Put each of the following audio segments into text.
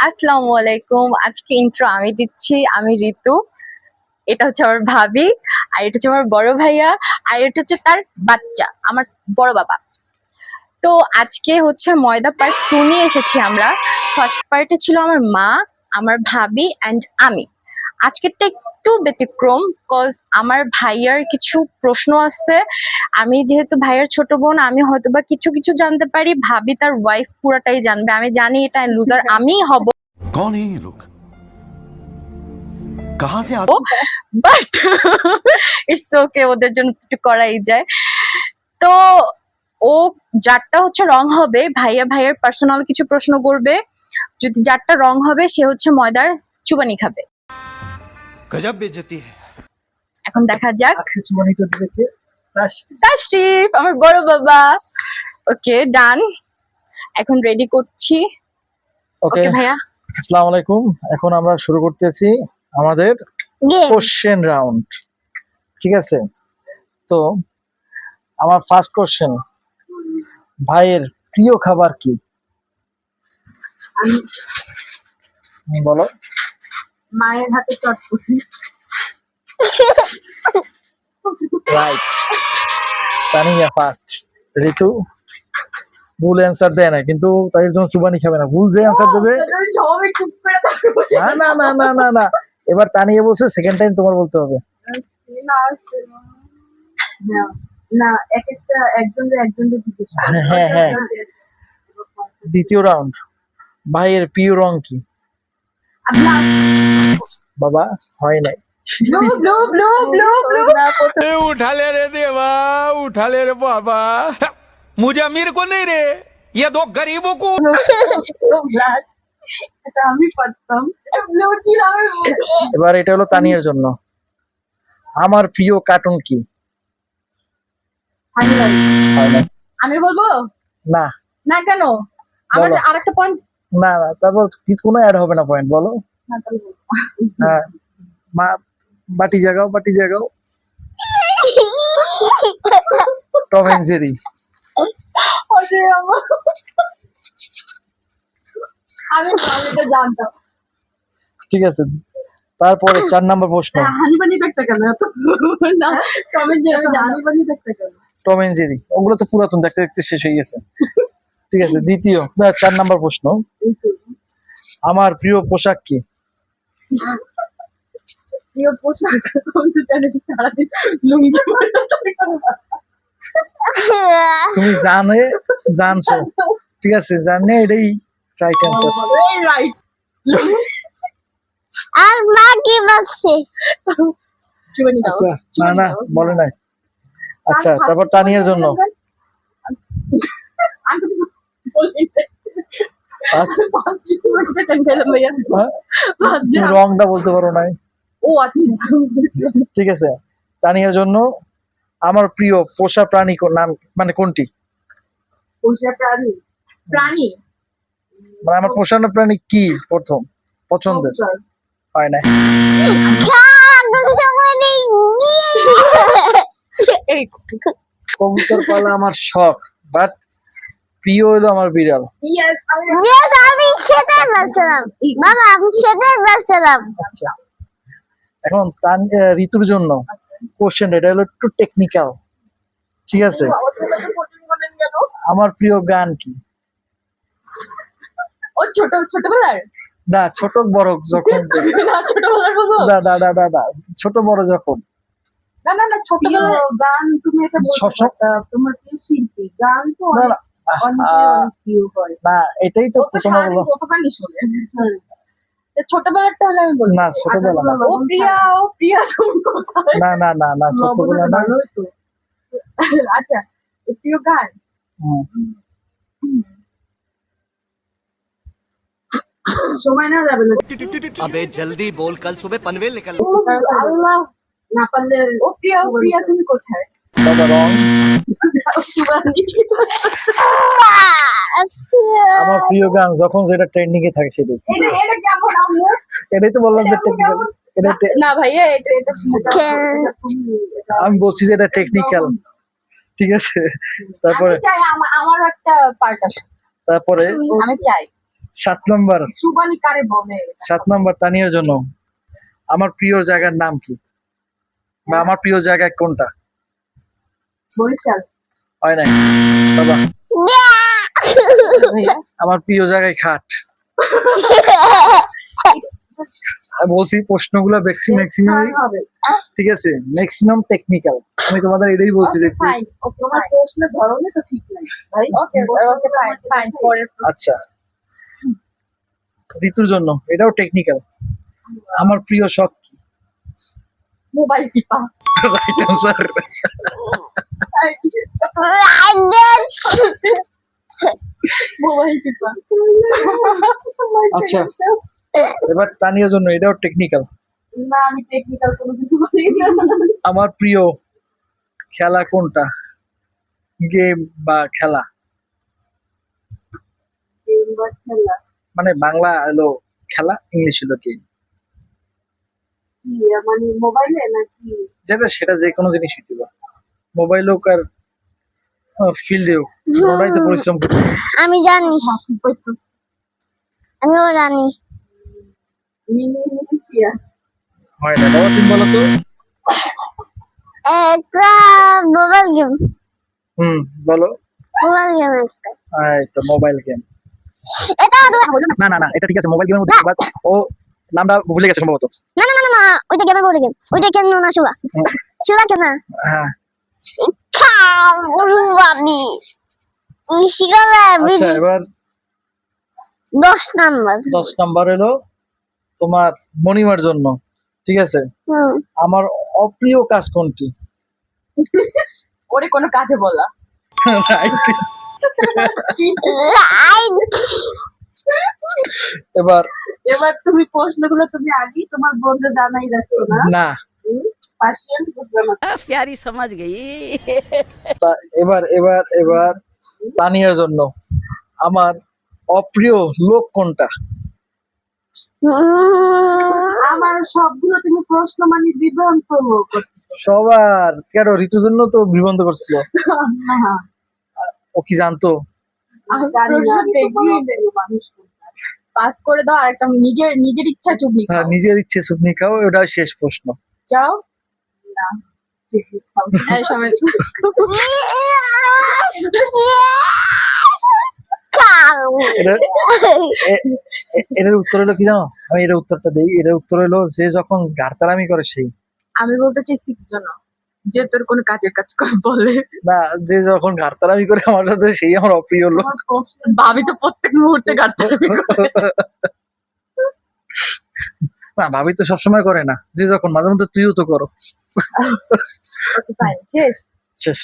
আসসালামু আলাইকুম। আজকে ইন্ট্রো আমি দিচ্ছি। আমি ঋতু। এটা হচ্ছে আমার ভাবি, আর এটা হচ্ছে আমার বড় ভাইয়া, আর এটা হচ্ছে তার বাচ্চা, আমার বড় বাবা। তো আজকে হচ্ছে ময়দা পার্ট 2 নিয়ে এসেছি আমরা। ফার্স্ট পার্টে ছিল আমার মা, আমার ভাবি অ্যান্ড আমি। আজকেরটা একটু ব্যতিক্রম, কজ আমার ভাইয়ার কিছু প্রশ্ন আছে। আমি যেহেতু ভাইয়ার ছোট বোন, আমি হয়তোবা কিছু কিছু জানতে পারি, ভাবি তার ওয়াইফ পুরাটাই জানবে। আমি জানি এটা লুজার আমি হব। कौन है ये लोग कहां से आते বাট ইটস ওকে, ওদের জন্য একটু করাই যায়। তো ও যারটা হচ্ছে রং হবে, ভাইয়া ভাইয়ের পার্সোনাল কিছু প্রশ্ন করবে। যদি যারটা রং হবে, সে হচ্ছে ময়দার চুবানি খাবে। गजब बेइज्जती है এখন দেখা যাক। আজকে চুমানিটা দেখে তাশরিফ, আমার বড় বাবা। ওকে, ডান। এখন রেডি করছি। ওকে ওকে ভাইয়া। আসসালামু আলাইকুম। এখন আমরা শুরু করতেছি আমাদের কোশ্চেন রাউন্ড। ঠিক আছে, তো আমার ফার্স্ট কোশ্চেন, ভাইয়ের প্রিয় খাবার কি? বলো। মায়ের হাতে চটপটি। Right, Tania first. ঋতু ভুল অ্যান্সার দেয় না, কিন্তু তাই জন্য সুবানি খাবে না। ভুল যে অ্যান্সার দেবে, না না না না না না, এবার তানিয়া বলছে, সেকেন্ড টাইম তোমার বলতে হবে। না, এক একটা একজনের দিতে। হ্যাঁ হ্যাঁ, দ্বিতীয় রাউন্ড, ভাইয়ের প্রিয় রং কি? বাবা হয় নাই। Blue blue blue blue blue. उठा ले रे देवा, उठा ले रे बाबा। मुझे अमीर को नहीं रे, ये दो गरीबों को। আমি পারতাম। ব্লু ছিল আমার। এবার এটা হলো তানিয়ার জন্য। আমার প্রিয় কার্টুন কি? হয় না। আমি বলবো না না, কেন? আমার বলো। আরেকটা পয়েন্ট। না না, তারপর কি কোনো অ্যাড হবে না, পয়েন্ট বলো। হ্যাঁ, মা বাটি জাগাও, বাটি জাগাও। Tom and Jerry. আমি এটা জানতাম। ঠিক আছে, তারপরে 4 নম্বর প্রশ্ন, হানি পানি দেখতে কেন? না, কমে যে হানি পানি দেখতে কেন? টম এন্ড জেরি ওগুলো তো পুরাতন, দেখতে দেখতে শেষ হয়ে গেছে। ঠিক আছে, 4 নম্বর প্রশ্ন, আমার প্রিয় পোশাক কি? প্রিয় পোশাক সারাদিন লুঙ্গি পরে থাকি। তুমি জানছো, ঠিক আছে, জানে এটাই রাইট অ্যান্সার। রাইট। আর মা কি বলছে? আচ্ছা, না না বলে নাই। আচ্ছা, তারপর তানিয়ার জন্য। আচ্ছা, তুমি রংটা বলতে পারো নাই। ও আচ্ছা, ঠিক আছে, তানিয়ার জন্য, আমার প্রিয় পোষা প্রাণী নাম মানে কোনটি? পোষা প্রাণী। প্রাণী মানে আমার পোষানো প্রাণী কি প্রথম পছন্দের? হয় না। এই কবুতর পালা আমার শখ, বাট প্রিয় হলো আমার বিড়াল। ইয়েস, Yes, আমি সেটাই বলছিলাম। বাবা, আমি সেটাই বলছিলাম। আচ্ছা, এখন ঋতুর জন্য কোশ্চেন, এটা হলো একটু টেকনিক্যাল। ঠিক আছে, আমার প্রিয় গান কি? ও ছোটবেলার। না, ছোট বড় যখন, না, ছোটবেলার বলবো। না না না না না, ছোট বড় যখন। না না না, ছোটবেলার গান তুমি এটা বলতে সব- পারতা। তোমার প্রিয় শিল্পী গান তো না না, অনেকে অনেক প্রিয় করে। না এটাই তো ও তো প্রথমে সারাদিন বলো। কত গানই শোনে। ছোটবেলারটা হলে আমি বলবো। না, ছোটবেলা না। ও প্রিয়া তুমি কোথায়? না না না না, ছোটবেলা না। ভালোই তো। আচ্ছা, প্রিয় গান। হুম। সময় না যাবে না। अबे जल्दी बोल, कल सुबह पनवेल निकल। আল্লাহ, না পারলে। ও প্রিয়া তুমি কোথায়? বাবা, রং। শিবানী। আমার প্রিয় গান যখন যেটা ট্রেন্ডিং এ থাকে সেটাই। এটা কেমন আম্মু? এটাই তো বললাম যে টেকনিক্যাল। না ভাইয়া, এটা আমি বলছি যে এটা টেকনিক্যাল। ঠিক আছে, তারপরে আমি চাই আমার একটা পার্ট আসে। তারপরে আমি চাই 7 নম্বর সুবানি কারে বলে? 7 নম্বর তানিয়ার জন্য আমার প্রিয় জায়গার নাম কি, বা আমার প্রিয় জায়গা কোনটা? বরিশাল। হয় নাই বাবা, আমার প্রিয় জায়গায় খাট। আমি বলছি প্রশ্নগুলো ম্যাক্সিমাম, হবে। ঠিক আছে, ম্যাক্সিমাম টেকনিক্যাল। আমি তোমাদের এটাই বলছি যে ফাইন, ওকে, তোমার প্রশ্নের ধরনে তো ঠিক নাই ভাই। ওকে ওকে, ফাইন ফাইন। পরের আচ্ছা, ঋতুর জন্য এটাও টেকনিক্যাল। আমার প্রিয় শখ কি? মোবাইল টিপা। Right answer. মোবাইল টিপা। আচ্ছা, এবার তানিয়ার জন্য এটাও টেকনিক্যাল। না, আমি টেকনিক্যাল কোনো কিছু বলি না। আমার প্রিয় খেলা কোনটা, গেম বা খেলা? খেলা মানে বাংলা হলো খেলা, ইংলিশ হলো গেম। কি মানে মোবাইলে নাকি? যেটা সেটা যে কোনো জিনিস হইতে পারে, মোবাইল হোক আর ফিল্ডে হোক, ওরাই তো পরিশ্রম করতে হয়। আমি জানি, আমিও জানি। মিনিমিয়া। হয় না বাবা, তুমি বলো তো। একটা মোবাইল গেম, বলো। মোবাইল গেম একটা। এই তো মোবাইল গেম। এটা না না না, এটা ঠিক আছে, মোবাইল গেমের মধ্যে বাট ও নামটা ভুলে গেছে সম্ভবত। না না না না, ওইটা গেমের বলে গেম, ওইটা কেন না শুয়া শুয়া কেন? হ্যাঁ, খাওয়ানি মিশিগালে আচ্ছা, এবার 10 নাম্বার। 10 নাম্বার হলো তোমার মনিমার জন্য, ঠিক আছে। আমার অপ্রিয় কাজ কোনটি? ওরে কোনো কাজে বলা। Right. রাইট। এবার এবার তুমি প্রশ্নগুলো তুমি আগেই তোমার বন্ধু জানাই রাখছো না? না, পার্সিয়াল বুঝলাম না। प्यारी समझ गई এবার এবার এবার তানিয়ার জন্য আমার অপ্রিয় লোক কোনটা? আমার সবগুলো তুমি প্রশ্ন মানে বিভ্রান্ত করছো। সবার কেন, ঋতুর জন্য তো বিবন্ধ করছিল। ও কি জানতো? আমি জানি না, দেখবি মানুষ পাস করে দাও, আর একটা নিজের নিজের ইচ্ছা চুপনি হ্যাঁ, খাও। নিজের ইচ্ছে সুপনি খাও, ওটা শেষ প্রশ্ন। যাও না, চুপনি খাও। এই সময় এটার উত্তর হলো কি জানো? আমি এটার উত্তরটা দিই। এটার উত্তর হলো যে যখন ঘাড়তারামি করে সেই। আমি বলতে চাইছি কি জানো, যে তোর কোনো কাজের কাজ করে বলে। না, যে যখন ঘাড়তারামি করে আমার সাথে, সেই আমার অপ্রিয় লোক। আমার প্রশ্ন ভাবি তো প্রত্যেক মুহূর্তে গাড়তামি করে। না, ভাবি তো সবসময় করে না, যে যখন মাঝে মধ্যে তুইও তো করো। ওকে, ফাইন, শেষ শেষ।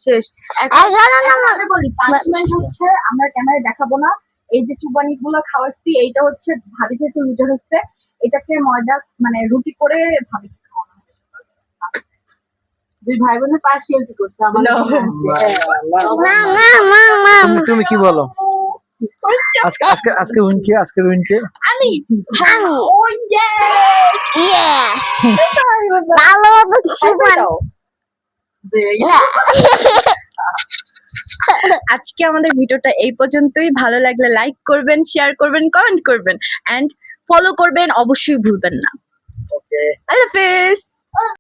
শেষ। 11 নাম্বার। আমি বলি পানিশমেন্ট হচ্ছে আমরা ক্যামেরায় দেখাবো না। এই যে চুবানি গুলো খাওয়াচ্ছি, এইটা হচ্ছে ভাবি যেহেতু রুজা হচ্ছে, এটাকে ময়দা মানে রুটি করে ভাবি খাওয়ানো হবে। দুই ভাই বোনের পার্সিয়ালিটি করছে আমার। না না না না, তুমি কি বলো? আজকে আজকে আজকে উইন কে? আজকে উইন কে? আমি আমি। ও ইয়েস, ইয়েস, ভালো তো চুপান। আজকে আমাদের ভিডিওটা এই পর্যন্তই। ভালো লাগলে লাইক করবেন, শেয়ার করবেন, কমেন্ট করবেন, এন্ড ফলো করবেন, অবশ্যই ভুলবেন না। ওকে, আল্লাহ হাফেজ।